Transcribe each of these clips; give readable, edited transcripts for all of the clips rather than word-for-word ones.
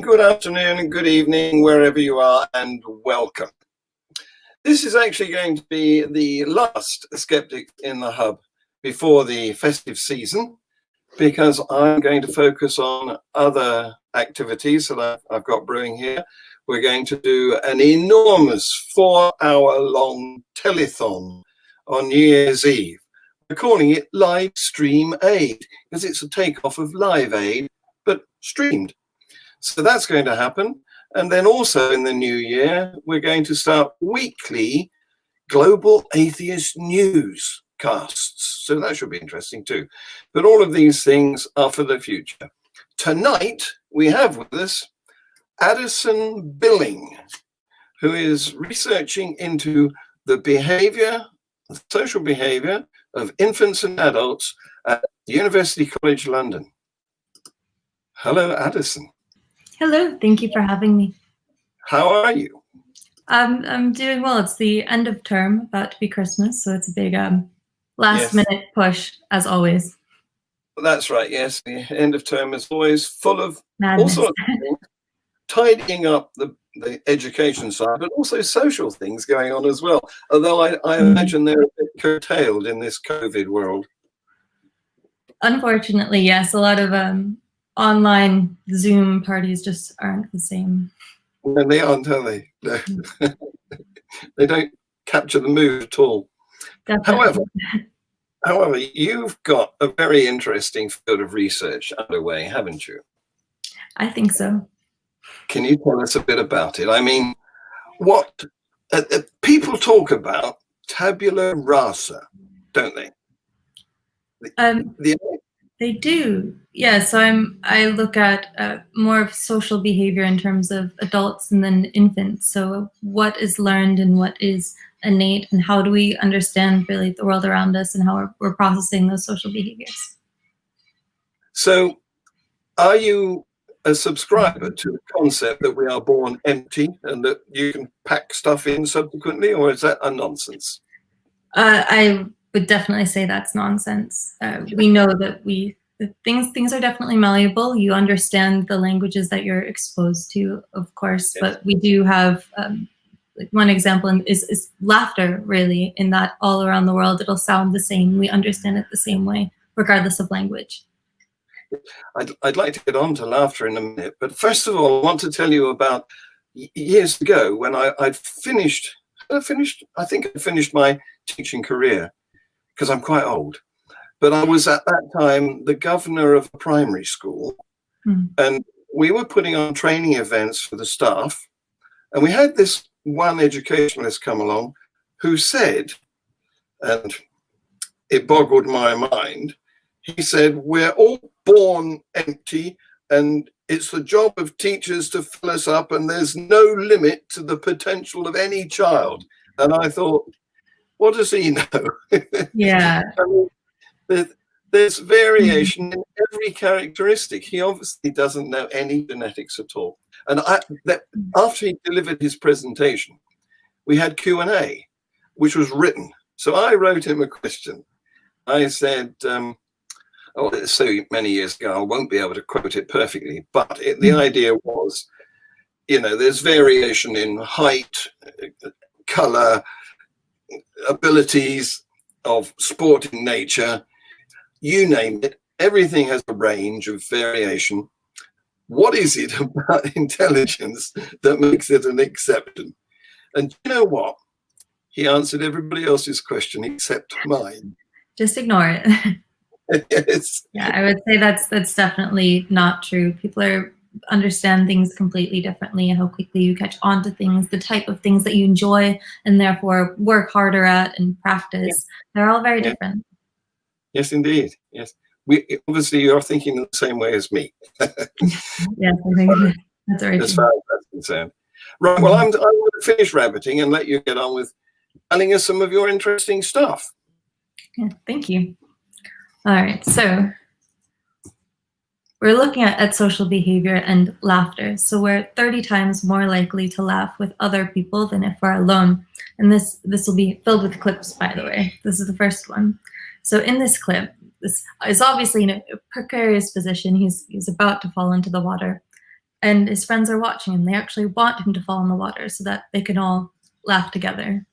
good afternoon, and good evening, wherever you are, and welcome. This is actually going to be the last Skeptics in the Hub before the festive season, because I'm going to focus on other activities that I've got brewing here. We're going to do an enormous 4-hour-long telethon on New Year's Eve. We're calling it Live Stream Aid, because it's a takeoff of Live Aid, but streamed. So that's going to happen. And then also in the new year, we're going to start weekly Global Atheist newscasts. So that should be interesting too. But all of these things are for the future. Tonight, we have with us Addison Billing, who is researching into the behavior, social behavior of infants and adults at University College London. Hello, Addison. Hello, thank you for having me. How are you? I'm doing well. It's the end of term, about to be Christmas, so it's a big last minute push, as always. That's right, yes. The end of term is always full of Madness. all sorts of things, tidying up the education side, but also social things going on as well. Although I imagine they're a bit curtailed in this COVID world. Unfortunately, yes. A lot of online Zoom parties just aren't the same. And they aren't, are they? No. They don't capture the mood at all. Definitely. However, you've got a very interesting field of research underway, haven't you? I think so. Can you tell us a bit about it? I mean, what people talk about tabula rasa, don't they? They do. Yeah, so I look at more of social behavior in terms of adults and then infants. So what is learned and what is innate, and how do we understand really the world around us and how we're processing those social behaviors? So are you a subscriber to the concept that we are born empty and that you can pack stuff in subsequently, or is that a nonsense? I would definitely say that's nonsense. We know that things are definitely malleable. You understand the languages that you're exposed to, of course, but we do have like one example is laughter, really, in that all around the world it'll sound the same. We understand it the same way, regardless of language. I'd like to get on to laughter in a minute, but first of all, I want to tell you about years ago when I finished my teaching career, because I'm quite old. But I was at that time the governor of a primary school, and we were putting on training events for the staff. And we had this one educationalist come along who said, and it boggled my mind, he said, we're all born empty and it's the job of teachers to fill us up, and there's no limit to the potential of any child. And I thought, what does he know? Yeah. I mean, there's variation in every characteristic. He obviously doesn't know any genetics at all. And after he delivered his presentation, we had Q&A, which was written. So I wrote him a question. I said, oh, it's so many years ago, I won't be able to quote it perfectly, but the idea was, you know, there's variation in height, color, abilities of sporting nature, you name it, everything has a range of variation. What is it about intelligence that makes it an exception? And you know what? He answered everybody else's question except mine. Just ignore it. Yes. Yeah, I would say that's definitely not true. People understand things completely differently, and how quickly you catch on to things, the type of things that you enjoy and therefore work harder at and practice. They're all very different. Yes, indeed. Yes. Obviously you're thinking in the same way as me. Yes, I think that's right. As far as that's concerned. Right, well, I'm going to finish rabbiting and let you get on with telling us some of your interesting stuff. Yeah, thank you. All right, so we're looking at social behavior and laughter. So we're 30 times more likely to laugh with other people than if we're alone. And this will be filled with clips, by the way. This is the first one. So in this clip, this is obviously in a precarious position. He's about to fall into the water. and his friends are watching him. They actually want him to fall in the water so that they can all laugh together.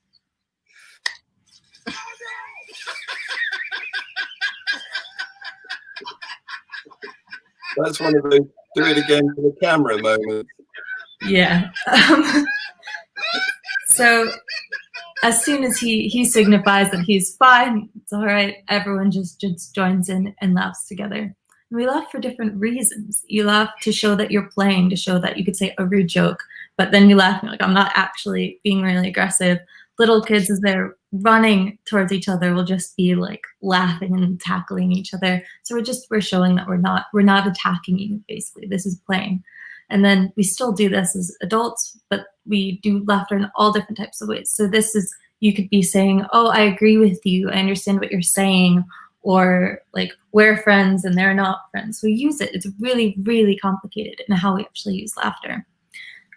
That's one of those do it again for the camera moments. Yeah. So as soon as he signifies that he's fine, it's all right, everyone just joins in and laughs together. And we laugh for different reasons. You laugh to show that you're playing, to show that you could say a rude joke, but then you laugh and you're like, I'm not actually being really aggressive. Little kids, as they're running towards each other, will just be like laughing and tackling each other. So we're showing that we're not attacking you, basically. This is playing. And then we still do this as adults, but we do laughter in all different types of ways. So this is, you could be saying, oh, I agree with you, I understand what you're saying, or like, we're friends and they're not friends. So we use it. It's really, really complicated in how we actually use laughter.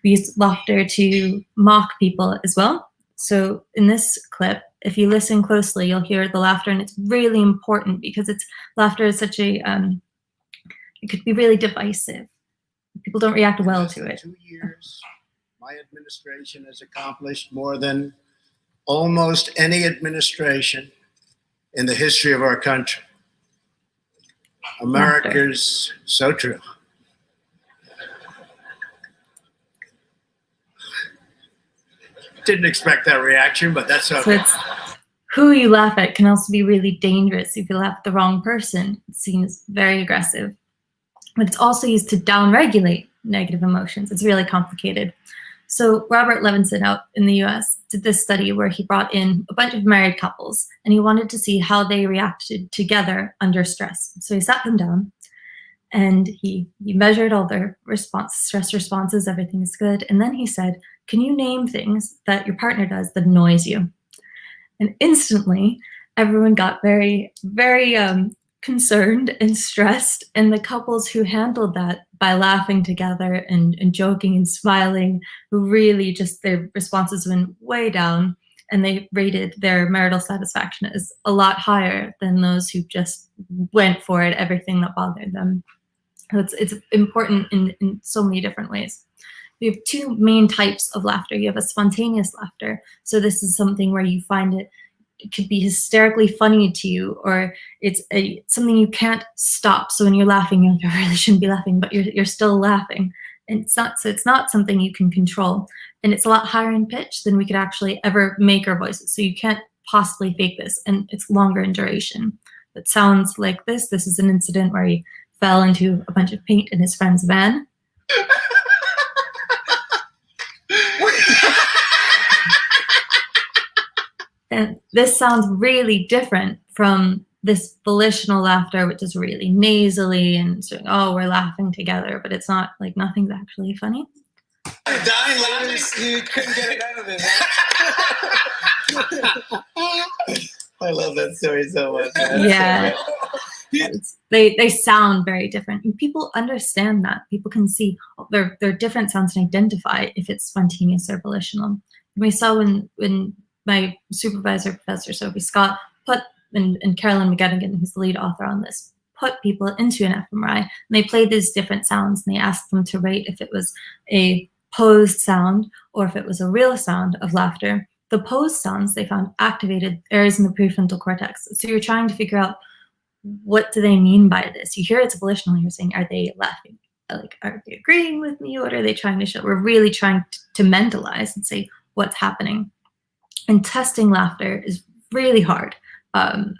We use laughter to mock people as well. So in this clip, if you listen closely, you'll hear the laughter, and it's really important because laughter is such a, it could be really divisive. People don't react well to it. 2 years, my administration has accomplished more than almost any administration in the history of our country. America's so true. Didn't expect that reaction, but that's okay. So it's who you laugh at can also be really dangerous. If you laugh at the wrong person, it's seen as very aggressive. But it's also used to downregulate negative emotions. It's really complicated. So Robert Levinson out in the US did this study where he brought in a bunch of married couples, and he wanted to see how they reacted together under stress. So he sat them down and he measured all their stress responses, everything is good. And then he said, can you name things that your partner does that annoys you? And instantly, everyone got very, very concerned and stressed. And the couples who handled that by laughing together and joking and smiling, who really just, their responses went way down, and they rated their marital satisfaction as a lot higher than those who just went for it, everything that bothered them. So it's important in so many different ways. We have two main types of laughter. You have a spontaneous laughter. So this is something where you find it could be hysterically funny to you, or it's something you can't stop. So when you're laughing, you're like, I really shouldn't be laughing, but you're still laughing. And it's not something you can control. And it's a lot higher in pitch than we could actually ever make our voices. So you can't possibly fake this, and it's longer in duration. It sounds like this. This is an incident where he fell into a bunch of paint in his friend's van. And this sounds really different from this volitional laughter, which is really nasally and saying, oh, we're laughing together, but it's not, like, nothing's actually funny. You're dying laughing, you couldn't get it out of it. I love that story so much. Man. Yeah. They sound very different. And people understand that. People can see they're different sounds and identify if it's spontaneous or volitional. We saw when my supervisor, Professor Sophie Scott, and Carolyn McGettigan, who's the lead author on this, put people into an fMRI, and they played these different sounds, and they asked them to rate if it was a posed sound or if it was a real sound of laughter. The posed sounds, they found activated areas in the prefrontal cortex. So you're trying to figure out, what do they mean by this? You hear it's volitional, you're saying, are they laughing? Like, are they agreeing with me? What are they trying to show? We're really trying to mentalize and say what's happening. And testing laughter is really hard,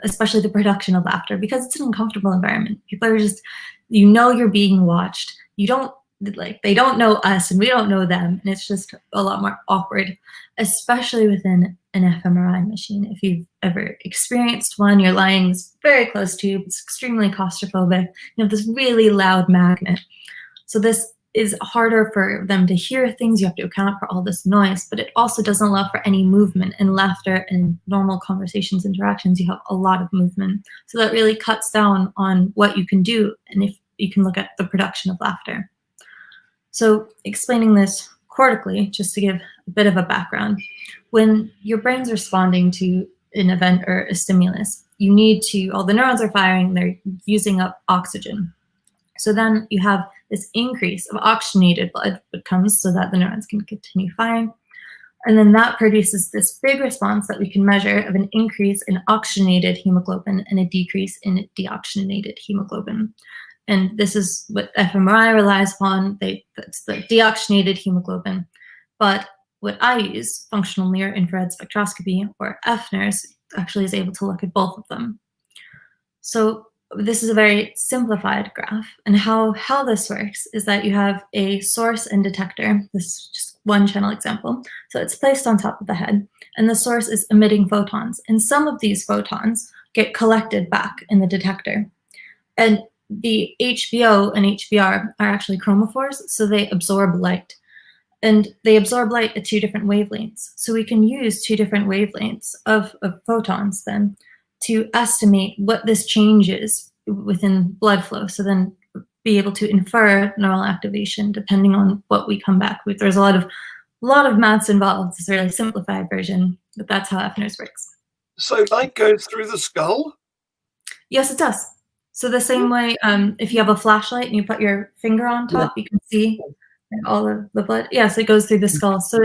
especially the production of laughter, because it's an uncomfortable environment. People are just, you're being watched. They don't know us and we don't know them. And it's just a lot more awkward, especially within an fMRI machine. If you've ever experienced one, you're lying very close to you. It's extremely claustrophobic. You have this really loud magnet. So this is harder for them to hear things. You have to account for all this noise, but it also doesn't allow for any movement. In laughter and normal conversations, interactions, you have a lot of movement. So that really cuts down on what you can do, and if you can look at the production of laughter. So explaining this cortically, just to give a bit of a background, when your brain's responding to an event or a stimulus, all the neurons are firing, they're using up oxygen. So then you have this increase of oxygenated blood that comes so that the neurons can continue firing. And then that produces this big response that we can measure of an increase in oxygenated hemoglobin and a decrease in deoxygenated hemoglobin. And this is what fMRI relies upon. That's the deoxygenated hemoglobin. But what I use, functional near infrared spectroscopy, or FNIRS, actually is able to look at both of them. So this is a very simplified graph. And how this works is that you have a source and detector. This is just one channel example. So it's placed on top of the head, and the source is emitting photons. And some of these photons get collected back in the detector. And the HBO and HBr are actually chromophores, so they absorb light. And they absorb light at 2 different wavelengths. So we can use 2 different wavelengths of photons then to estimate what this changes within blood flow. So then be able to infer neural activation depending on what we come back with. There's a lot of maths involved. It's a really simplified version, but that's how FNIRS works. So light goes through the skull? Yes, it does. So the same way, if you have a flashlight and you put your finger on top, you can see all of the blood. Yes, it goes through the skull. So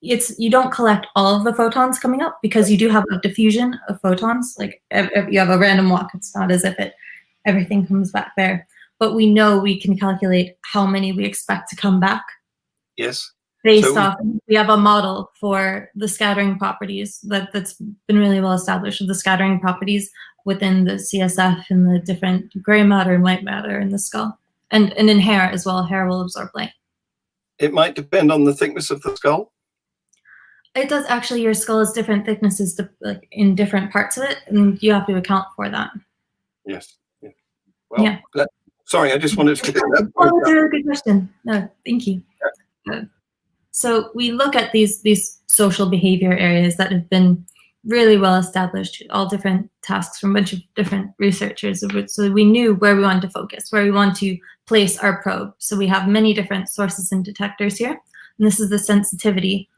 you don't collect all of the photons coming up because you do have a diffusion of photons. Like if you have a random walk, it's not as if everything comes back there. But we know we can calculate how many we expect to come back. Yes. Based off, we have a model for the scattering properties that's been really well established, of the scattering properties within the CSF and the different gray matter and white matter in the skull. And in hair as well. Hair will absorb light. It might depend on the thickness of the skull. It does actually. Your skull is different thicknesses like in different parts of it, and you have to account for that. Yes. Yeah. Well, yeah. Sorry, I just wanted to clear that. Oh, that's a really good question. No, thank you. Yeah. So we look at these social behavior areas that have been really well established, all different tasks from a bunch of different researchers. So we knew where we wanted to focus, where we want to place our probe. So we have many different sources and detectors here. And this is the sensitivity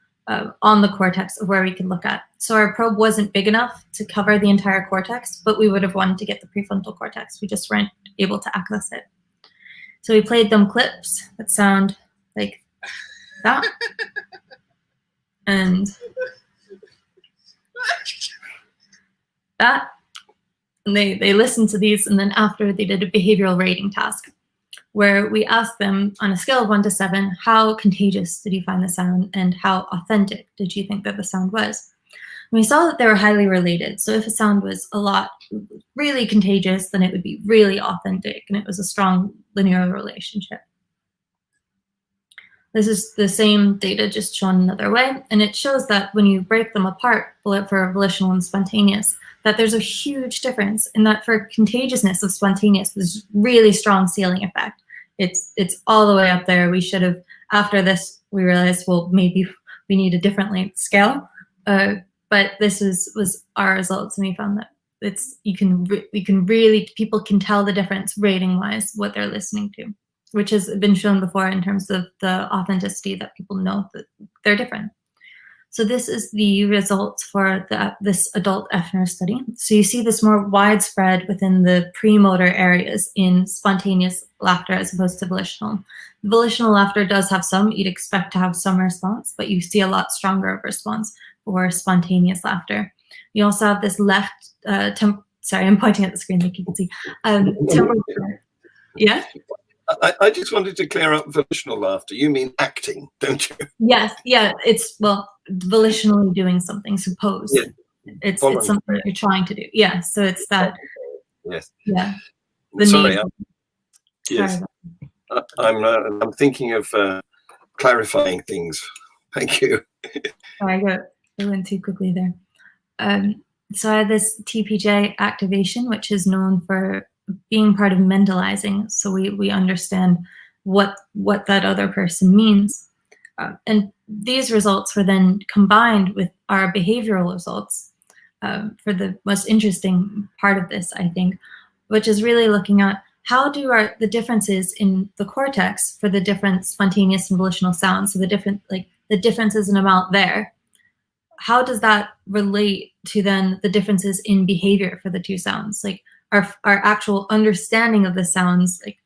on the cortex of where we can look at. So our probe wasn't big enough to cover the entire cortex, but we would have wanted to get the prefrontal cortex. We just weren't able to access it. So we played them clips that sound like that. And that. And they listened to these, and then after they did a behavioral rating task where we asked them on a scale of 1 to 7, how contagious did you find the sound and how authentic did you think that the sound was? And we saw that they were highly related. So if a sound was a lot really contagious, then it would be really authentic, and it was a strong linear relationship. This is the same data just shown another way, and it shows that when you break them apart for volitional and spontaneous, that there's a huge difference in that for contagiousness of spontaneous, there's really strong ceiling effect. It's all the way up there. We should have, after this, we realized, well, maybe we need a different length scale, but this was our results, and we found that people can tell the difference rating-wise what they're listening to, which has been shown before in terms of the authenticity, that people know that they're different. So this is the results for this adult FNIRS study. So you see this more widespread within the premotor areas in spontaneous laughter as opposed to volitional. Volitional laughter does have some, you'd expect to have some response, but you see a lot stronger of response for spontaneous laughter. You also have this left, sorry, I'm pointing at the screen like you can see. Temporal, yeah? I just wanted to clear up volitional laughter. You mean acting, don't you? Yes, yeah, it's, well, volitionally doing something, suppose. Yeah. It's something that you're trying to do. Yeah, so it's that. Yes. Yeah. Sorry. Yes. I'm thinking of clarifying things. Thank you. Sorry, I went too quickly there. So I have this TPJ activation, which is known for being part of mentalizing, so we understand what that other person means. And these results were then combined with our behavioral results for the most interesting part of this, I think, which is really looking at how do the differences in the cortex for the different spontaneous and volitional sounds, so the differences in amount there, how does that relate to then the differences in behavior for the two sounds? Like our actual understanding of the sounds, like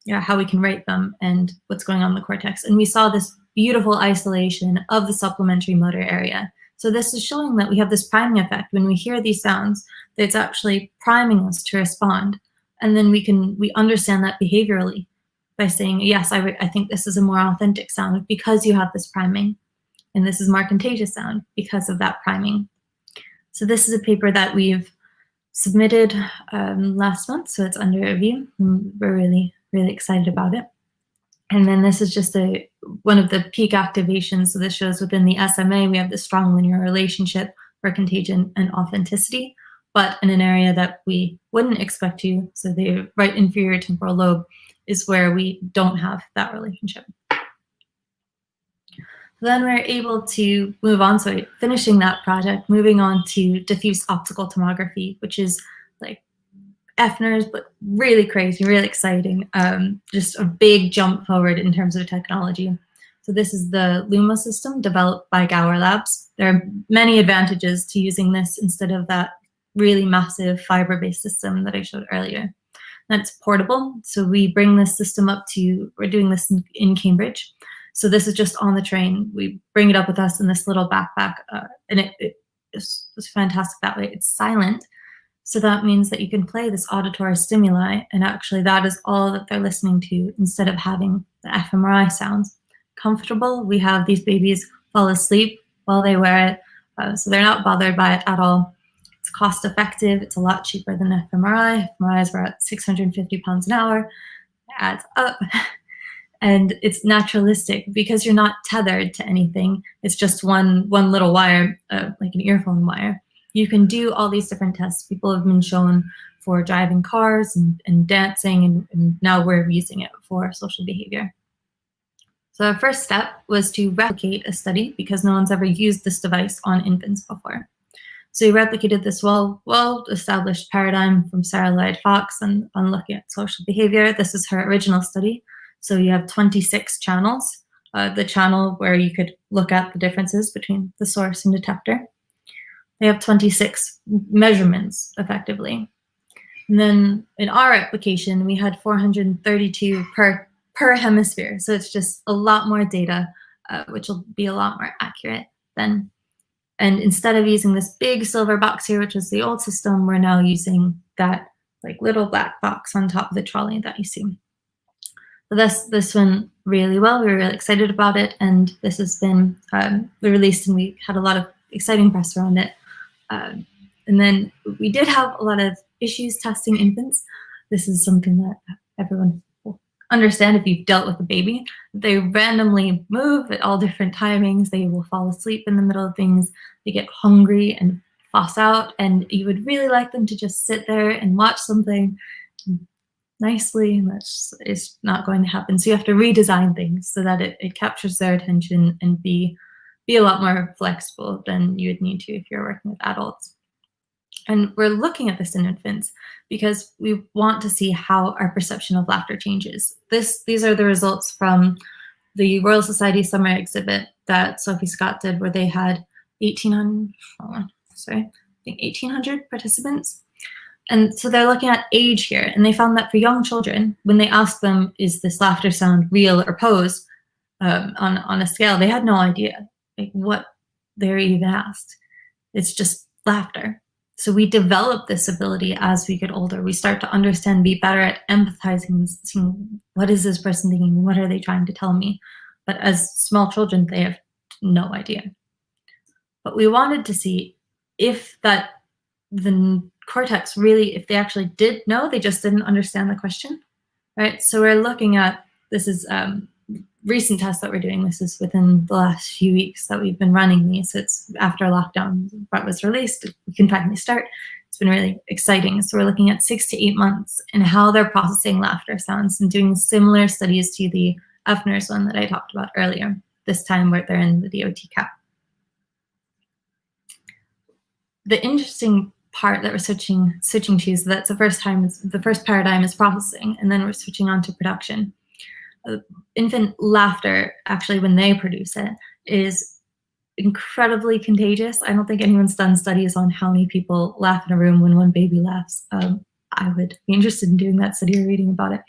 how we can rate them and what's going on in the cortex. And we saw this beautiful isolation of the supplementary motor area. So this is showing that we have this priming effect. When we hear these sounds, that it's actually priming us to respond. And then we understand that behaviorally by saying, yes, I think this is a more authentic sound because you have this priming. And this is more contagious sound because of that priming. So this is a paper that we've submitted last month, so it's under review. We're really, really excited about it. And then this is just one of the peak activations. So this shows within the SMA, we have this strong linear relationship for contagion and authenticity, but in an area that we wouldn't expect to. So the right inferior temporal lobe is where we don't have that relationship. Then we're able to move on, so finishing that project, moving on to diffuse optical tomography, which is like FNERS, but really crazy, really exciting. Just a big jump forward in terms of technology. So this is the LUMA system developed by Gower Labs. There are many advantages to using this instead of that really massive fiber-based system that I showed earlier. And it's portable, so we bring this system up to, we're doing this in Cambridge. So this is just on the train. We bring it up with us in this little backpack, and it's fantastic that way. It's silent, so that means that you can play this auditory stimuli, and actually that is all that they're listening to instead of having the fMRI sounds. Comfortable, we have these babies fall asleep while they wear it, so they're not bothered by it at all. It's cost effective, it's a lot cheaper than fMRI. fMRIs were at £650 an hour, it adds up. And it's naturalistic because you're not tethered to anything. It's just one little wire, like an earphone wire. You can do all these different tests. People have been shown for driving cars and dancing, and now we're using it for social behavior. So our first step was to replicate a study because no one's ever used this device on infants before. So we replicated this well-established paradigm from Sarah Lloyd Fox on looking at social behavior. This is her original study. So you have 26 channels, the channel where you could look at the differences between the source and detector. They have 26 measurements, effectively. And then in our application, we had 432 per hemisphere. So it's just a lot more data, which will be a lot more accurate then. And instead of using this big silver box here, which is the old system, we're now using that like little black box on top of the trolley that you see. This went really well. We were really excited about it, and this has been released, and we had a lot of exciting press around it. And then we did have a lot of issues testing infants. This is something that everyone will understand if you've dealt with a baby. They randomly move at all different timings. They will fall asleep in the middle of things. They get hungry and fuss out, and you would really like them to just sit there and watch something nicely, and that's is not going to happen. So you have to redesign things so that it captures their attention and be a lot more flexible than you would need to if you're working with adults. And we're looking at this in infants because we want to see how our perception of laughter changes. These are the results from the Royal Society summer exhibit that Sophie Scott did, where they had 1,800 participants. And so they're looking at age here, and they found that for young children, when they asked them, is this laughter sound real or posed on a scale, they had no idea like what they were even asked. It's just laughter. So we develop this ability as we get older. We start to understand, be better at empathizing and seeing what is this person thinking, what are they trying to tell me? But as small children, they have no idea. But we wanted to see if the cortex really, if they actually did know, they just didn't understand the question, right? So we're looking at, this is recent tests that we're doing. This is within the last few weeks that we've been running these. So it's after lockdown was released, we can finally start. It's been really exciting. So we're looking at 6 to 8 months and how they're processing laughter sounds and doing similar studies to the FNERS one that I talked about earlier, this time where they're in the OT cap. The interesting part that we're switching to is that's the first paradigm is processing, and then we're switching on to production. Infant laughter, actually, when they produce it, is incredibly contagious. I don't think anyone's done studies on how many people laugh in a room when one baby laughs. I would be interested in doing that study or reading about it.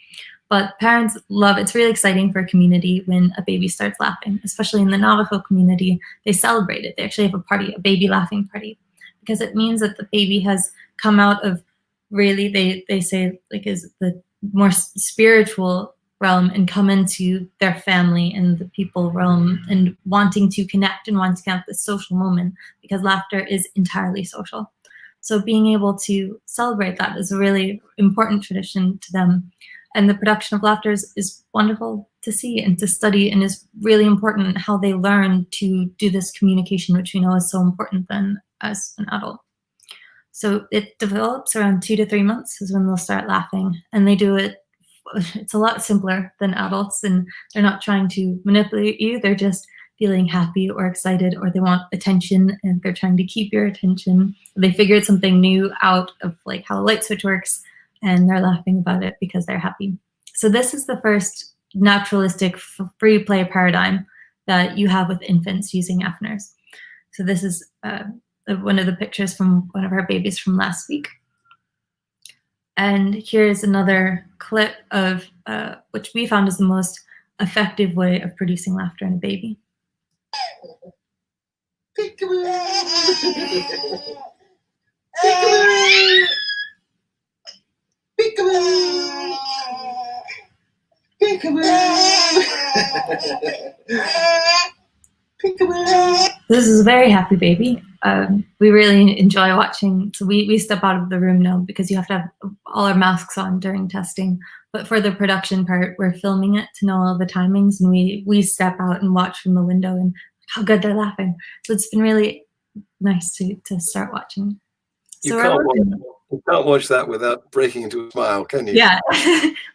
But parents love, it's really exciting for a community when a baby starts laughing, especially in the Navajo community. They celebrate it. They actually have a party, a baby laughing party, because it means that the baby has come out of really, they say, like, is the more spiritual realm and come into their family and the people realm and wanting to connect and wanting to have this social moment, because laughter is entirely social. So being able to celebrate that is a really important tradition to them. And the production of laughter is wonderful to see and to study, and is really important how they learn to do this communication, which we know is so important then as an adult. So it develops around 2 to 3 months is when they'll start laughing, and they do it. It's a lot simpler than adults, and they're not trying to manipulate you. They're just feeling happy or excited, or they want attention and they're trying to keep your attention. They figured something new out of like how a light switch works, and they're laughing about it because they're happy. So this is the first naturalistic free play paradigm that you have with infants using AFNRs. So this is one of the pictures from one of our babies from last week. And here's another clip of which we found is the most effective way of producing laughter in a baby. Peekaboo! Peekaboo! Peekaboo! Peekaboo! Peekaboo! This is a very happy baby. We really enjoy watching. So we step out of the room now because you have to have all our masks on during testing. But for the production part, we're filming it to know all the timings, and we step out and watch from the window and how good they're laughing. So it's been really nice to start watching. So You can't watch that without breaking into a smile, can you? Yeah,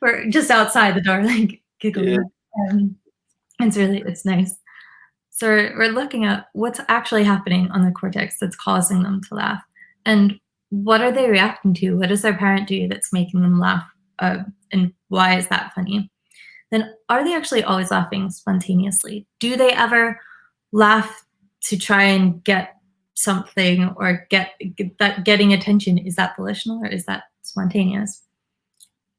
we're just outside the door, like giggling. Yeah. It's nice. So we're looking at what's actually happening on the cortex that's causing them to laugh, and what are they reacting to? What does their parent do that's making them laugh, and why is that funny? Then are they actually always laughing spontaneously? Do they ever laugh to try and get something or get that getting attention? Is that volitional or is that spontaneous?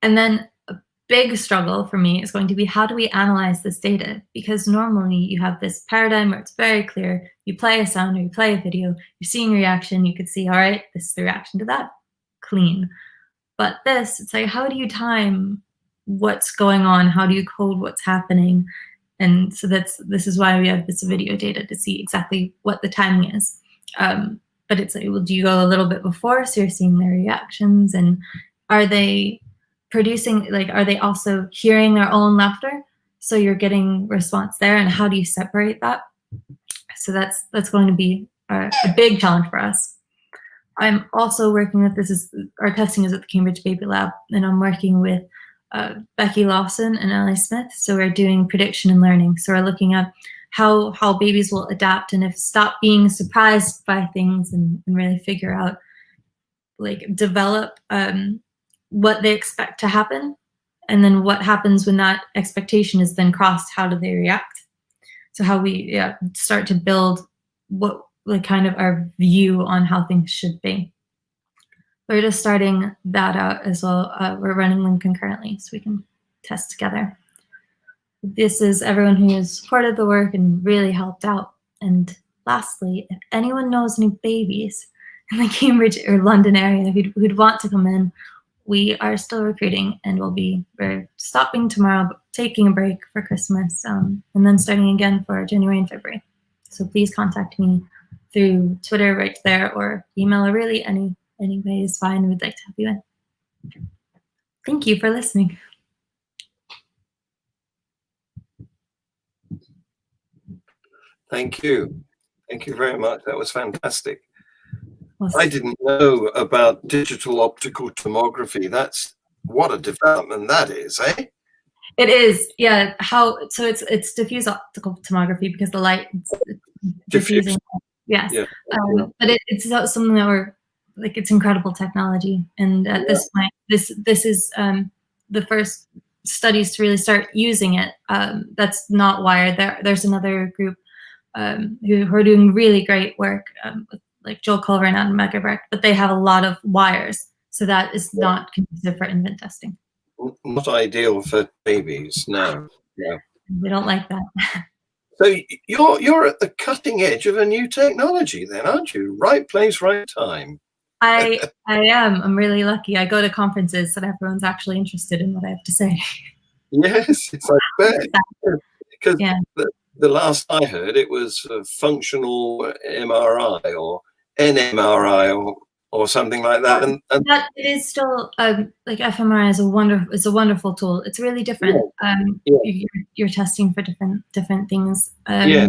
And then a big struggle for me is going to be, how do we analyze this data? Because normally you have this paradigm where it's very clear. You play a sound or you play a video, you're seeing reaction, you could see, all right, this is the reaction to that, clean. But this, it's like, how do you time what's going on? How do you code what's happening? And so this is why we have this video data to see exactly what the timing is. But it's like, well, do you go a little bit before, so you're seeing their reactions, and are they producing, like, are they also hearing their own laughter? So you're getting response there, and how do you separate that? So that's going to be a big challenge for us. I'm also working with, our testing is at the Cambridge Baby Lab, and I'm working with Becky Lawson and Ellie Smith. So we're doing prediction and learning. So we're looking at how babies will adapt and stop being surprised by things and really figure out, like, develop what they expect to happen, and then what happens when that expectation is then crossed. How do they react? So how we start to build what, like, kind of our view on how things should be. We're just starting that out as well. We're running them concurrently so we can test together. This is everyone who has supported the work and really helped out. And lastly, if anyone knows any babies in the Cambridge or London area who'd want to come in, we are still recruiting, and we're stopping tomorrow, but taking a break for Christmas, and then starting again for January and February. So please contact me through Twitter right there, or email, or really any way is fine. We'd like to have you in. Thank you for listening. Thank you. Thank you very much. That was fantastic. Awesome. I didn't know about digital optical tomography. That's what a development that is, eh? It is, yeah. So it's diffuse optical tomography because the light is diffusing. Yes, yeah. But it's something that it's incredible technology. And at this point, this is the first studies to really start using it. That's not wired. There's another group who are doing really great work, with, like, Joel Culver and Megabrick, but they have a lot of wires, so that is not conducive for infant testing. not ideal for babies. No, no. We don't like that. So you're at the cutting edge of a new technology, then, aren't you? Right place, right time. I am. I'm really lucky. I go to conferences so that everyone's actually interested in what I have to say. Yes, it's like that. Because Yeah. the last I heard, it was a functional MRI or NMRI or something like that. And That it is still like fMRI is a wonderful tool. It's really different. Yeah. You're testing for different things. Yeah.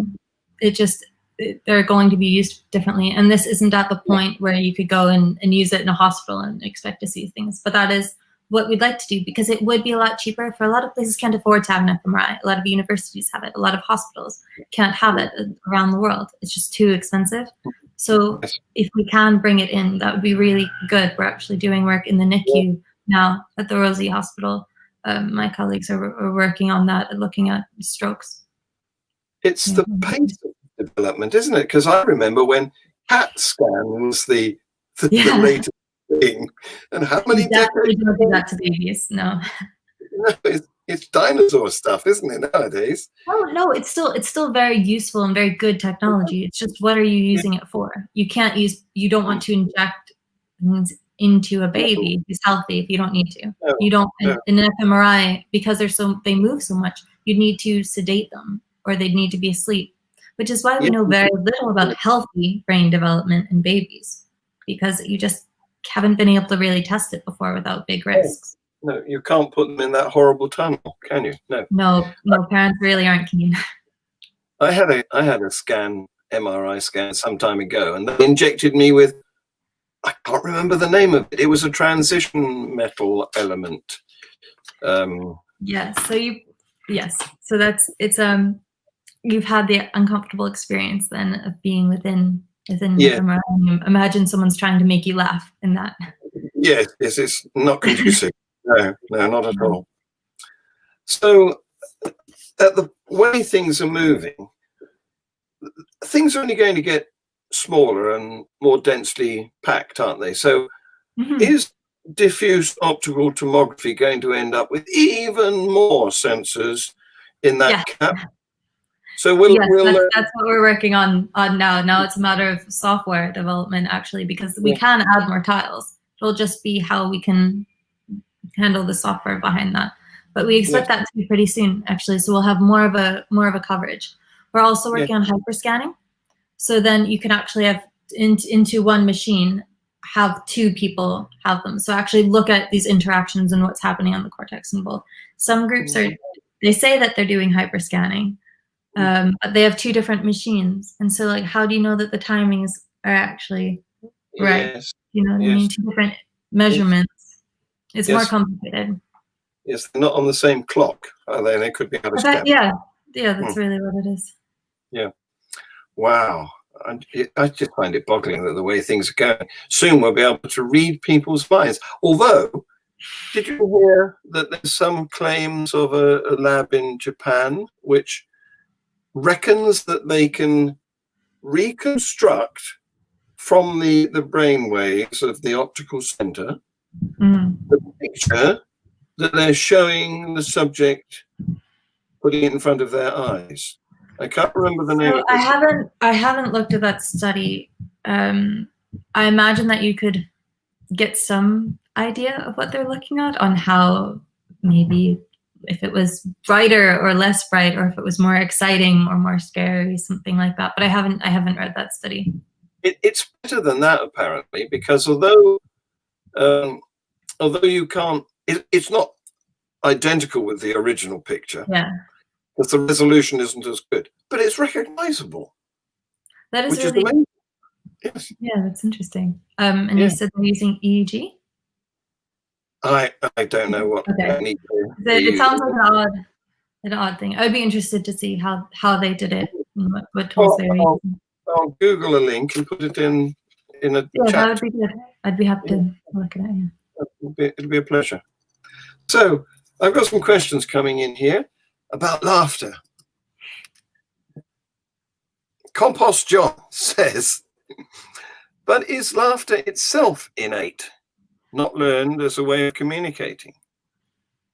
They're going to be used differently, and this isn't at the point where you could go and use it in a hospital and expect to see things. But that is what we'd like to do, because it would be a lot cheaper. For a lot of places can't afford to have an fMRI. A lot of universities have it. A lot of hospitals can't have it around the world. It's just too expensive. So if we can bring it in, that would be really good. We're actually doing work in the NICU now at the Rosie Hospital. My colleagues are working on that, looking at strokes. It's the pace of development, isn't it? Because I remember when CAT scan was the latest thing, and how many decades don't do that to babies? No. No, it's dinosaur stuff, isn't it, nowadays? Oh no, it's still very useful and very good technology. It's just, what are you using it for? You don't want to inject things into a baby who's healthy if you don't need to. No, you don't no. In an fMRI, because they move so much, you'd need to sedate them, or they'd need to be asleep, which is why we know very little about healthy brain development in babies, because you just haven't been able to really test it before without big risks. No, you can't put them in that horrible tunnel, can you? No. No, parents really aren't keen. I had a MRI scan some time ago, and they injected me with, I can't remember the name of it. It was a transition metal element. Yes. So it's you've had the uncomfortable experience then of being within fMRI. Imagine someone's trying to make you laugh in that. Yes, it's not conducive. No, not at all. So, the way things are moving, things are only going to get smaller and more densely packed, aren't they? So, is diffuse optical tomography going to end up with even more sensors in that cap? So that's what we're working on now. Now it's a matter of software development, actually, because we can add more tiles. It'll just be how we can handle the software behind that. But we expect that to be pretty soon, actually. So we'll have more of a coverage. We're also working on hyperscanning. So then you can actually have into one machine, have two people have them. So actually look at these interactions and what's happening on the cortex and both. Some groups they say that they're doing hyperscanning, but they have two different machines. And so, like, how do you know that the timings are actually right? Yes. You know what I mean? Two different measurements. It's more complicated. Yes, they're not on the same clock, are they? They could be out of step. Yeah, that's really what it is. Yeah. Wow. I just find it boggling that the way things are going. Soon we'll be able to read people's minds. Although, did you hear that there's some claims of a lab in Japan which reckons that they can reconstruct from the brain waves of the optical center the picture that they're showing the subject putting it in front of their eyes? I can't remember the name of it. I haven't looked at that study. I imagine that you could get some idea of what they're looking at, on how maybe if it was brighter or less bright, or if it was more exciting or more scary, something like that. But I haven't read that study. It's better than that, apparently, because although you can't, it's not identical with the original picture. Yeah. Because the resolution isn't as good, but it's recognizable. That is really amazing. Yes. Yeah, that's interesting. And you said they're using EEG? I don't know what. Okay. It sounds like an odd thing. I would be interested to see how they did it and what tools they were using. I'll Google a link and put it in a chat. That would be good. I'd be happy to look at it. It'll be a pleasure. So I've got some questions coming in here about laughter. Compost John says, but is laughter itself innate, not learned as a way of communicating?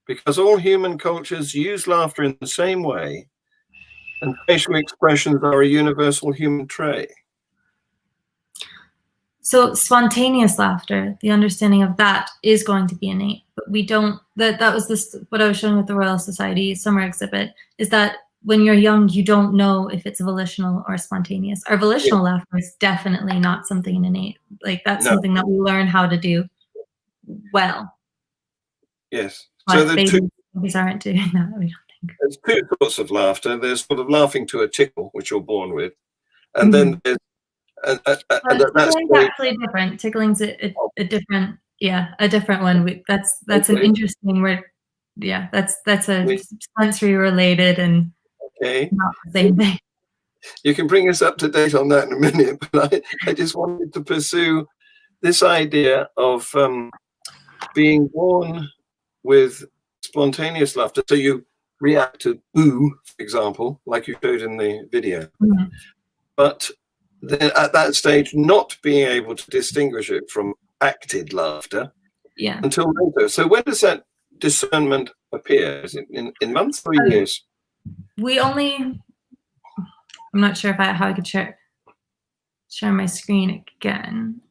because all human cultures use laughter in the same way, and facial expressions are a universal human trait. So spontaneous laughter, the understanding of that is going to be innate, but we don't, that was this, what I was showing with the Royal Society summer exhibit, is that when you're young, you don't know if it's volitional or spontaneous. Our volitional laughter is definitely not something innate. Like that's something that we learn how to do well. Yes. But So the babies aren't doing that, we don't think. there's two sorts of laughter. There's sort of laughing to a tickle, which you're born with, and then there's that's actually different. Tickling's a different, a different one. That's an interesting word. Yeah, that's a sensory related and not the same thing. You can bring us up to date on that in a minute, but I just wanted to pursue this idea of being born with spontaneous laughter. So you react to boo, for example, like you showed in the video. But then at that stage, not being able to distinguish it from acted laughter until later. So when does that discernment appear? Is it in months or years? I'm not sure how I could share my screen again.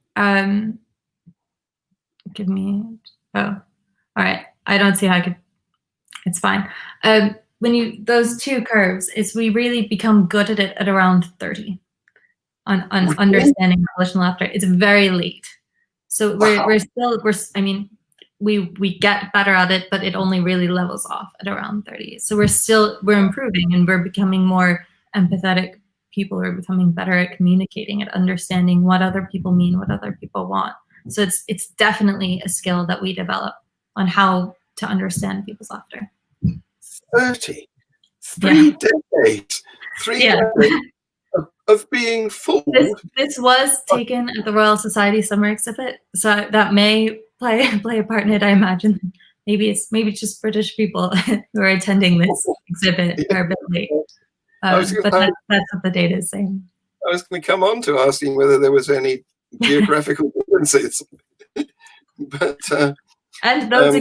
Give me, all right. I don't see how I could, it's fine. When those two curves, we really become good at it at around 30 on understanding volitional laughter. It's very late. So we get better at it, but it only really levels off at around 30. So we're improving and we're becoming more empathetic people. We're becoming better at communicating, at understanding what other people mean, what other people want. So it's definitely a skill that we develop on how to understand people's laughter. 30, 3 decades, 3 decades of being fooled. This was taken at the Royal Society summer exhibit, so that may play a part in it. I imagine maybe it's just British people who are attending this exhibit are a bit late, but that's what the data is saying. I was going to come on to asking whether there was any geographical differences, but and those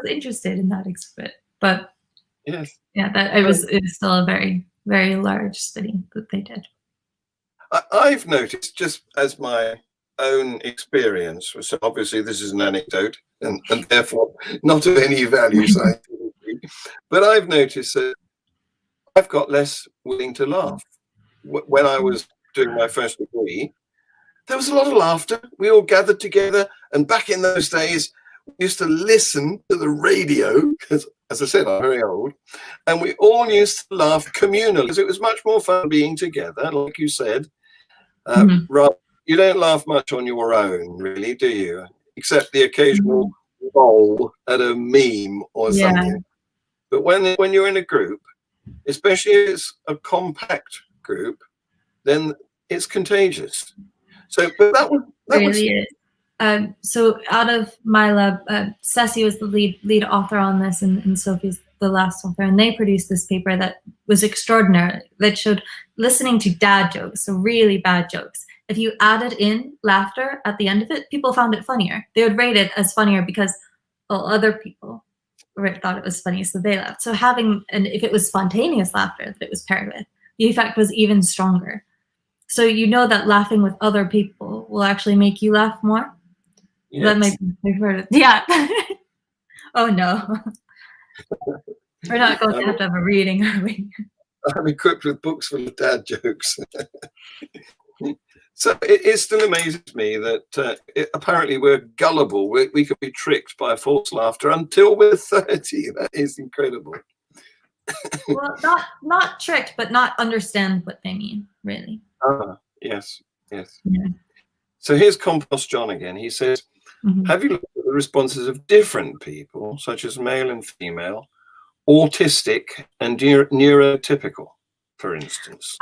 interested in that exhibit, but yes, it was still a very, very large study that they did. I've noticed, just as my own experience, so obviously this is an anecdote and therefore not of any value scientifically, but I've noticed that I've got less willing to laugh. When I was doing my first degree, there was a lot of laughter. We all gathered together, and back in those days, we used to listen to the radio, because, as I said, I'm very old, and we all used to laugh communally, because it was much more fun being together, like you said. You don't laugh much on your own, really, do you? Except the occasional roll at a meme or something. But when you're in a group, especially if it's a compact group, then it's contagious. So, but that really is. So out of my lab, Ceci was the lead author on this, and Sophie's the last author, and they produced this paper that was extraordinary, that showed listening to dad jokes, so really bad jokes. If you added in laughter at the end of it, people found it funnier. They would rate it as funnier because other people thought it was funny, so they laughed. So and if it was spontaneous laughter that it was paired with, the effect was even stronger. So you know that laughing with other people will actually make you laugh more? Yes. That might be my favorite. Yeah. Oh no. We're not going to have a reading, are we? I'm equipped with books full of dad jokes. So it still amazes me that apparently we're gullible. We could be tricked by false laughter until we're 30. That is incredible. Well, not tricked, but not understand what they mean, really. Yes. Yeah. So here's Compost John again. He says, have you looked at the responses of different people, such as male and female, autistic and neurotypical, for instance?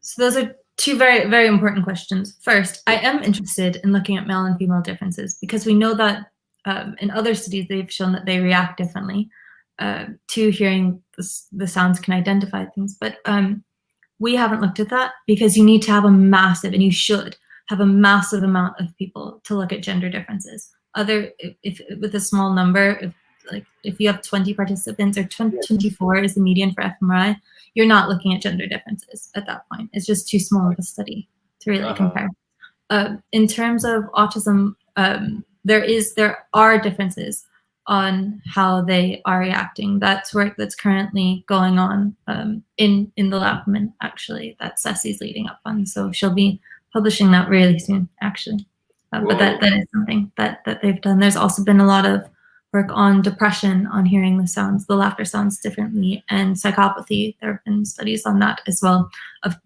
So those are two very, very important questions. First, I am interested in looking at male and female differences because we know that in other studies, they've shown that they react differently to hearing the sounds, can identify things. But we haven't looked at that because you need to have and you should have a massive amount of people to look at gender differences. If with a small number, like if you have 20 participants or 24 is the median for fMRI, you're not looking at gender differences at that point. It's just too small of a study to really compare. In terms of autism, there are differences on how they are reacting. That's work that's currently going on in the lab, actually, that Ceci's leading up on. So she'll be publishing that really soon, actually. But that is something that they've done. There's also been a lot of work on depression, on hearing the sounds, the laughter sounds differently, and psychopathy. There have been studies on that as well. Of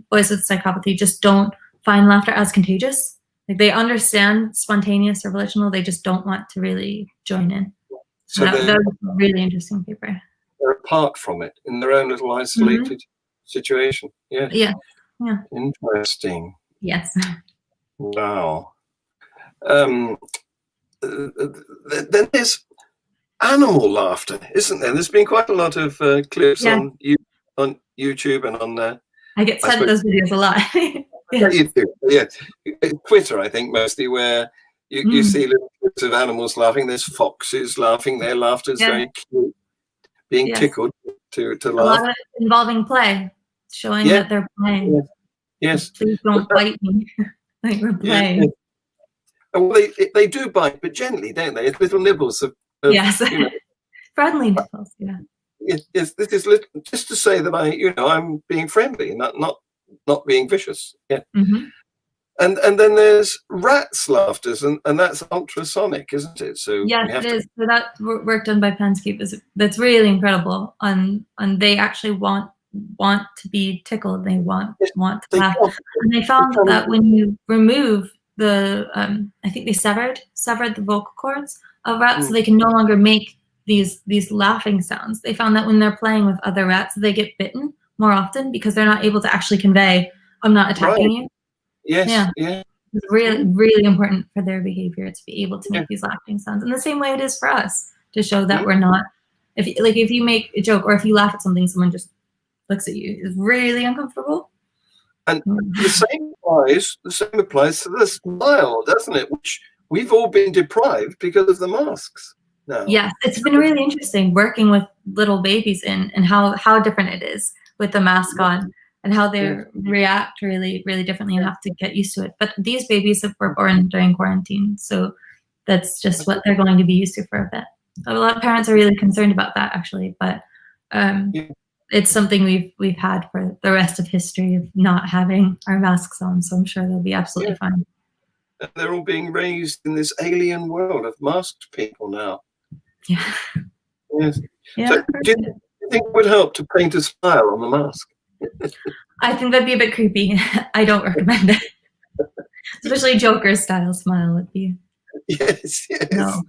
boys with psychopathy just don't find laughter as contagious. Like they understand spontaneous or volitional, they just don't want to really join in. So that was a really interesting paper. They're apart from it in their own little isolated situation. Yeah. Yeah. Yeah. Interesting. Yes. Wow. Then there's animal laughter, isn't there? There's been quite a lot of clips on YouTube and on I get sent those videos a lot. Yeah, you do. Yeah, Twitter, I think, mostly, where you see little clips of animals laughing. There's foxes laughing. Their laughter is very cute, being tickled to laugh. A lot of it involving play, showing that they're playing. Yes. Please don't bite me. Like we're playing. Yeah. Well, they do bite, but gently, don't they? It's little nibbles of yes, friendly nibbles. Yeah. Yes, this is just to say that I'm being friendly and not being vicious. Yeah. And then there's rats' laughters, and that's ultrasonic, isn't it? So yes, it is. So that work done by Penscape that's really incredible. And they actually want to be tickled. They want to laugh. And they found that when you remove the I think they severed the vocal cords of rats, so they can no longer make these laughing sounds. They found that when they're playing with other rats, they get bitten more often because they're not able to actually convey, I'm not attacking you. Yes. Yeah. It's really, really important for their behavior to be able to make these laughing sounds. In the same way it is for us to show that we're not, if you make a joke or if you laugh at something, someone just looks at you, is really uncomfortable. And the same applies to the smile, doesn't it? Which we've all been deprived because of the masks now. Yes, it's been really interesting working with little babies and how different it is with the mask on and how they react really, really differently and have to get used to it. But these babies were born during quarantine, so that's just what they're going to be used to for a bit. A lot of parents are really concerned about that, actually, but it's something we've had for the rest of history of not having our masks on, so I'm sure they'll be absolutely fine. And they're all being raised in this alien world of masked people now. Yeah. Yes. Yeah. So do you think it would help to paint a smile on the mask? I think that'd be a bit creepy. I don't recommend it. Especially Joker style smile would be. Yes. No.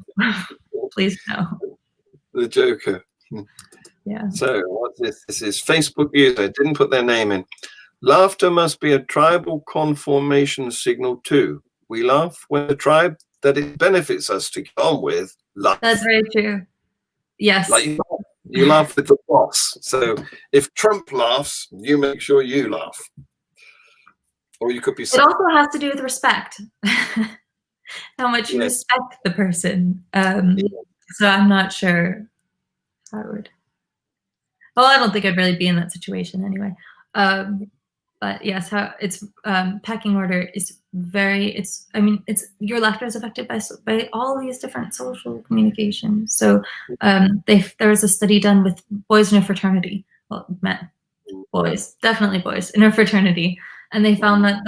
Please no. The Joker. Yeah. So what's this? This is Facebook user. Didn't put their name in. Laughter must be a tribal conformation signal too. We laugh when the tribe that it benefits us to get on with laughs. That's very true. Yes. Like you laugh with the boss. So if Trump laughs, you make sure you laugh. Or you could be. It also has to do with respect. How much you respect the person. So I'm not sure how it would. Well, I don't think I'd really be in that situation anyway. But yes, how it's pecking order is your laughter is affected by all these different social communications. So there was a study done with boys in a fraternity, well, men, boys, definitely boys in a fraternity, and they found that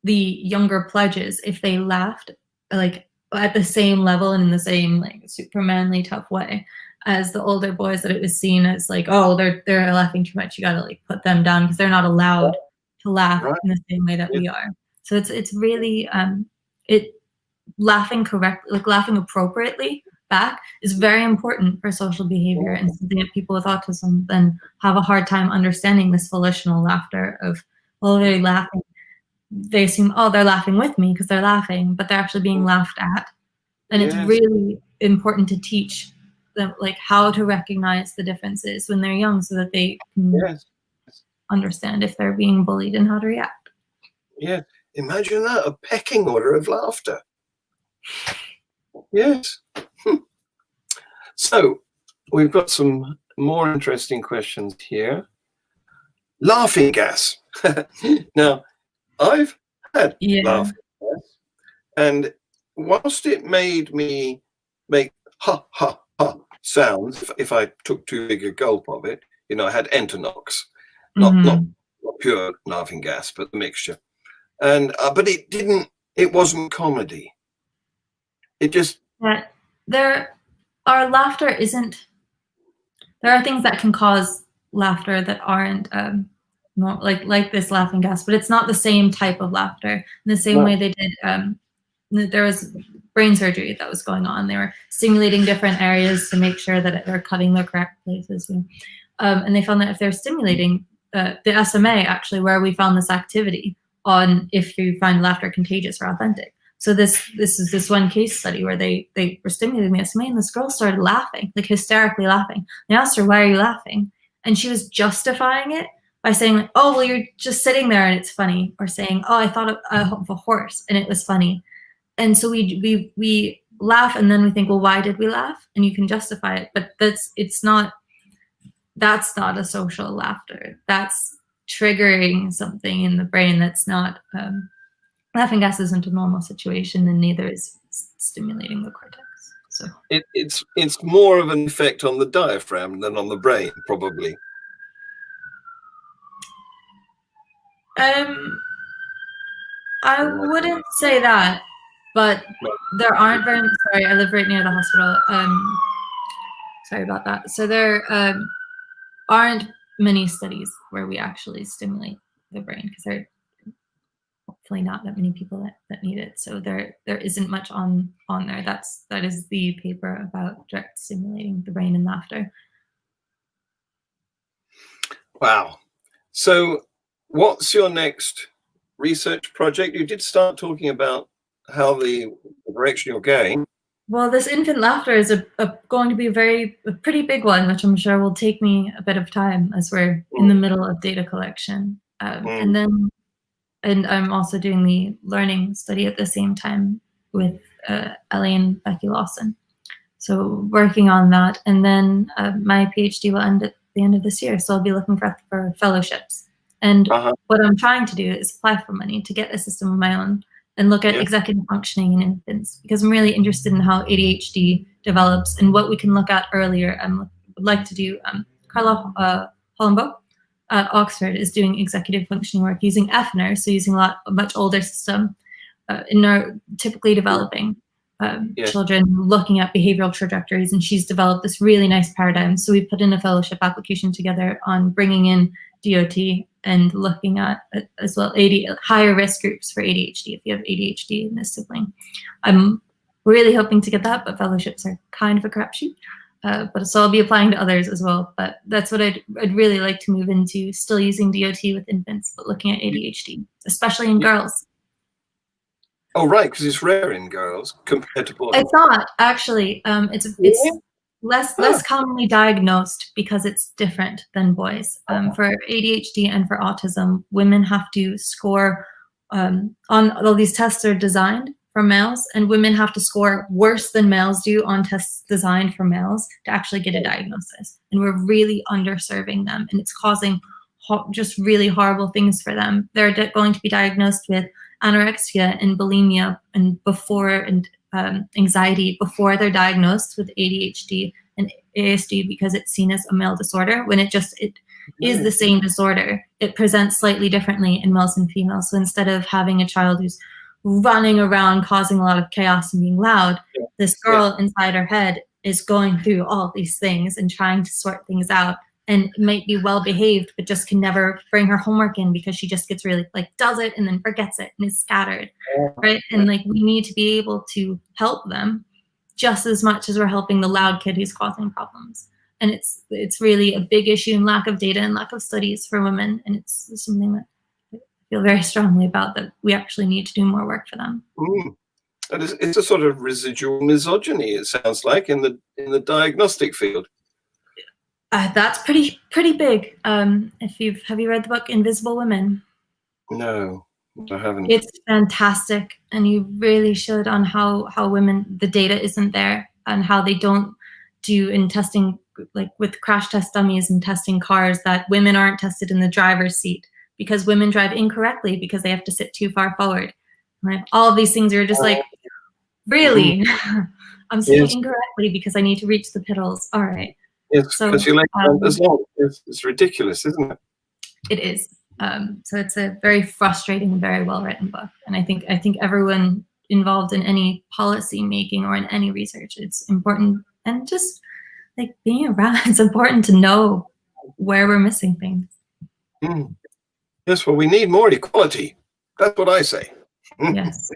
the younger pledges, if they laughed like at the same level and in the same like super manly tough way as the older boys, that it was seen as like, oh, they're laughing too much, you gotta like put them down because they're not allowed to laugh in the same way that we are. So it's really laughing correctly, like laughing appropriately back is very important for social behavior, and something that people with autism then have a hard time understanding. This volitional laughter of, well, they're laughing, they assume, oh, they're laughing with me because they're laughing, but they're actually being laughed at. And it's really important to teach them like how to recognize the differences when they're young so that they can understand if they're being bullied and how to react. Yeah, imagine that, a pecking order of laughter. Yes. So we've got some more interesting questions here. Laughing gas. Now, I've had laughing gas, and whilst it made me make ha ha ha sounds if I took too big a gulp of it, you know, I had Entonox, not pure laughing gas, but the mixture, and but it wasn't comedy. It just our laughter isn't. There are things that can cause laughter that aren't not like this laughing gas, but it's not the same type of laughter. In the same way they did, there was brain surgery that was going on. They were stimulating different areas to make sure that they're cutting the correct places. And they found that if they're stimulating the SMA, actually, where we found this activity on if you find laughter contagious or authentic. So this is this one case study where they were stimulating the SMA, and this girl started laughing, like hysterically laughing. They asked her, "Why are you laughing?" And she was justifying it by saying, like, "Oh, well, you're just sitting there and it's funny," or saying, "Oh, I thought of a horse and it was funny." And so we laugh, and then we think, well, why did we laugh? And you can justify it, but that's not a social laughter. That's triggering something in the brain that's not. Laughing gas isn't a normal situation, and neither is stimulating the cortex. So it's more of an effect on the diaphragm than on the brain, probably. I wouldn't say that, but there aren't very. Sorry, I live right near the hospital. Sorry about that. So there aren't many studies where we actually stimulate the brain, because there are hopefully not that many people that need it. So there isn't much on there. That is the paper about direct stimulating the brain and laughter. Wow. So what's your next research project? You did start talking about how the direction you're going. Well, this infant laughter is going to be a pretty big one, which I'm sure will take me a bit of time as we're in the middle of data collection. And I'm also doing the learning study at the same time with Ellie and Becky Lawson. So working on that. And then my PhD will end at the end of this year. So I'll be looking for fellowships. And what I'm trying to do is apply for money to get a system of my own and look at executive functioning in infants, because I'm really interested in how ADHD develops and what we can look at earlier. I would like to do, Carla Hollenbo at Oxford is doing executive functioning work using FNR, so using a much older system in typically developing children, looking at behavioral trajectories, and she's developed this really nice paradigm. So we've put in a fellowship application together on bringing in DOT and looking at as well higher risk groups for ADHD if you have ADHD in a sibling. I'm really hoping to get that, but fellowships are kind of a crapshoot. But so I'll be applying to others as well. But that's what I'd really like to move into, still using DOT with infants, but looking at ADHD, especially in girls. Oh, right, because it's rare in girls compared to boys. It's not, actually. It's less commonly diagnosed because it's different than boys. For ADHD and for autism, women have to score all these tests are designed for males, and women have to score worse than males do on tests designed for males to actually get a diagnosis. And we're really underserving them, and it's causing just really horrible things for them. They're going to be diagnosed with anorexia and bulimia and anxiety before they're diagnosed with ADHD and ASD, because it's seen as a male disorder when it is the same disorder. It presents slightly differently in males and females. So instead of having a child who's running around causing a lot of chaos and being loud, this girl inside her head is going through all these things and trying to sort things out, and might be well behaved, but just can never bring her homework in because she just gets really does it and then forgets it and is scattered, right? And we need to be able to help them just as much as we're helping the loud kid who's causing problems. And it's really a big issue, and lack of data and lack of studies for women. And it's something that I feel very strongly about, that we actually need to do more work for them. And it's a sort of residual misogyny, it sounds like, in the diagnostic field. That's pretty big. Have you read the book Invisible Women? No, I haven't. It's fantastic, and you really should, on how women, the data isn't there, and how they don't do in testing, like with crash test dummies and testing cars, that women aren't tested in the driver's seat because women drive incorrectly because they have to sit too far forward. Like, all of these things are just like, really? I'm sitting incorrectly because I need to reach the pedals. All right. Yes, So, because your legs aren't as long. It's ridiculous, isn't it? it is. So it's a very frustrating and very well written book. And I think everyone involved in any policy making or in any research, it's important. And just like being around, it's important to know where we're missing things. Yes, well, we need more equality. That's what I say. Yes.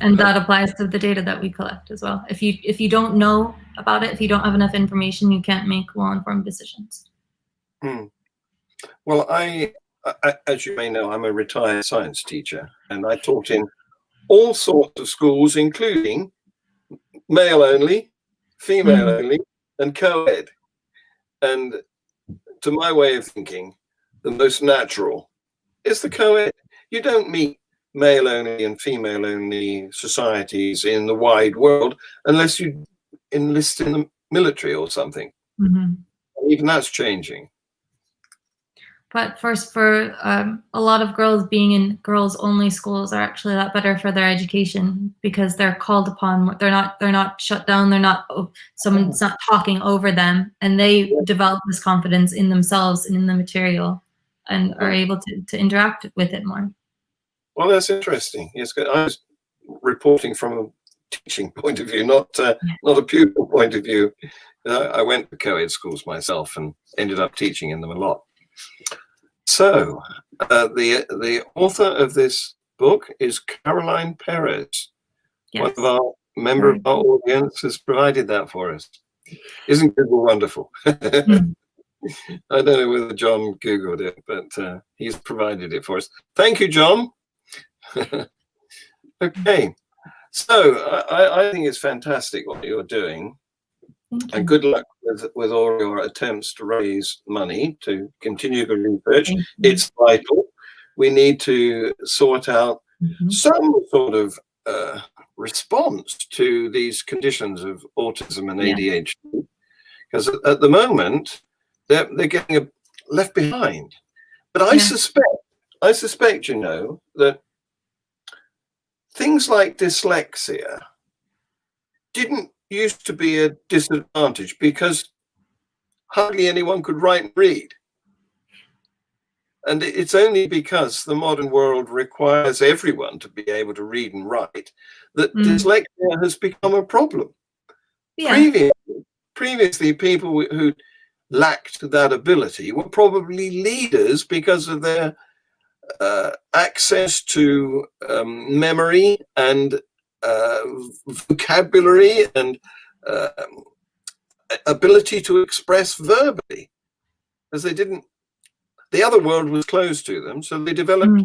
And that applies to the data that we collect as well. If you don't know about it, if you don't have enough information, you can't make well-informed decisions. Well, I, as you may know, I'm a retired science teacher, and I taught in all sorts of schools, including male only, female only, and co-ed. And to my way of thinking, the most natural is the co-ed. You don't meet male only and female only societies in the wide world unless you enlist in the military or something. Even that's changing. But first, for a lot of girls, being in girls-only schools are actually a lot better for their education because they're called upon. They're not shut down. They're not someone's not talking over them, and they develop this confidence in themselves and in the material, and are able to interact with it more. Well, that's interesting. Yes, I was reporting from a teaching point of view, not a pupil point of view. I went to co-ed schools myself and ended up teaching in them a lot. So, the author of this book is Caroline Perez. Yes. One of our member of our audience has provided that for us. Isn't Google wonderful? I don't know whether John Googled it, but he's provided it for us. Thank you, John. Okay, so I think it's fantastic what you're doing. And good luck with all your attempts to raise money to continue the research. It's vital. We need to sort out some sort of response to these conditions of autism and ADHD, because at the moment they're getting left behind. But I suspect, you know, that things like dyslexia didn't used to be a disadvantage because hardly anyone could write and read. And it's only because the modern world requires everyone to be able to read and write that dyslexia has become a problem. Previously, people who lacked that ability were probably leaders because of their access to memory and vocabulary and ability to express verbally, as the other world was closed to them, so they developed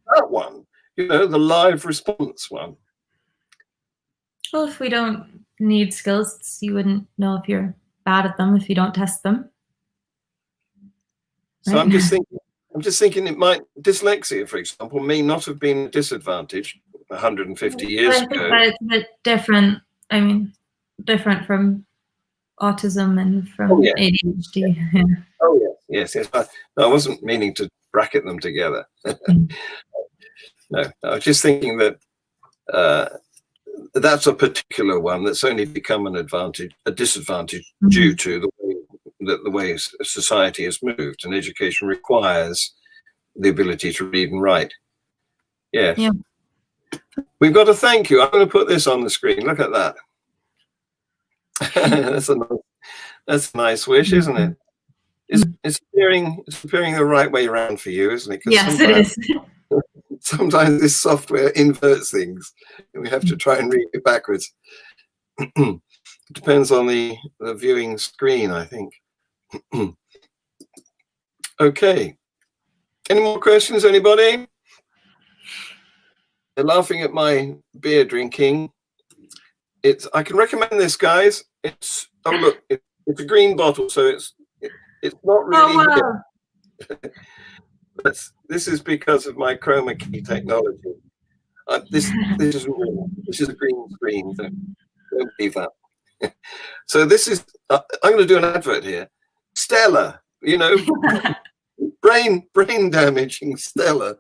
that one, you know, the live response one. Well, if we don't need skills, you wouldn't know if you're bad at them if you don't test them. So I'm just thinking dyslexia, for example, may not have been a disadvantage 150 years ago. But it's a bit different. I mean, different from autism and from ADHD. Oh yes. I wasn't meaning to bracket them together. No, I was just thinking that that's a particular one that's only become a disadvantage due to the way society has moved, and education requires the ability to read and write. Yes. Yeah. We've got a thank you. I'm going to put this on the screen. Look at that. That's a nice wish, isn't it? It's appearing the right way around for you, isn't it? Yes, it is. Sometimes this software inverts things, and we have to try and read it backwards. It depends on the viewing screen, I think. Okay. Any more questions, anybody? They're laughing at my beer drinking. I can recommend this, guys. It's a green bottle, so it's not really. Oh, wow. This is because of my chroma key technology. This is real. This is a green screen. So don't believe that. So this is, I'm going to do an advert here. Stella, you know, brain damaging Stella.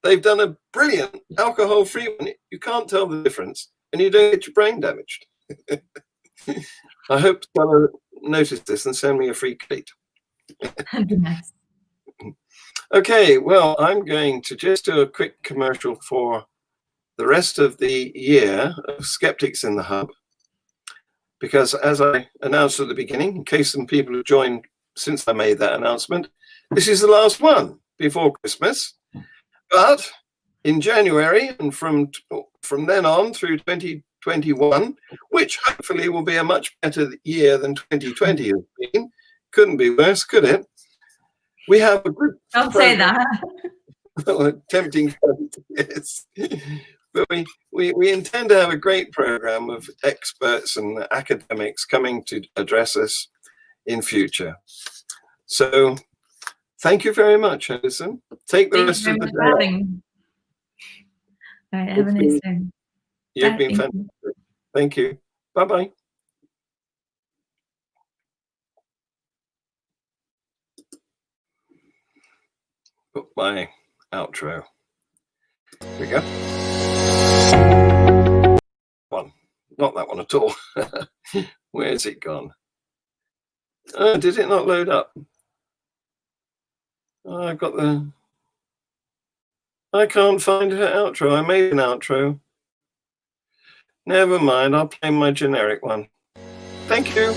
They've done a brilliant alcohol-free one. You can't tell the difference, and you don't get your brain damaged. I hope Stella noticed this and send me a free crate. Nice. Okay, well, I'm going to just do a quick commercial for the rest of the year of Skeptics in the Hub, because as I announced at the beginning, in case some people have joined since I made that announcement, this is the last one before Christmas. But in January and from then on through 2021, which hopefully will be a much better year than 2020 has been, couldn't be worse, could it? We have a group. Don't say that. Tempting, yes. But we intend to have a great program of experts and academics coming to address us in future. So thank you very much, Addison. Take the rest of the day. All right, have a nice day. You've been fantastic. Thank you. Bye-bye. Put my outro. Here we go. One. Not that one at all. Where's it gone? Oh, did it not load up? Oh, I've got the... I can't find her outro. I made an outro. Never mind. I'll play my generic one. Thank you.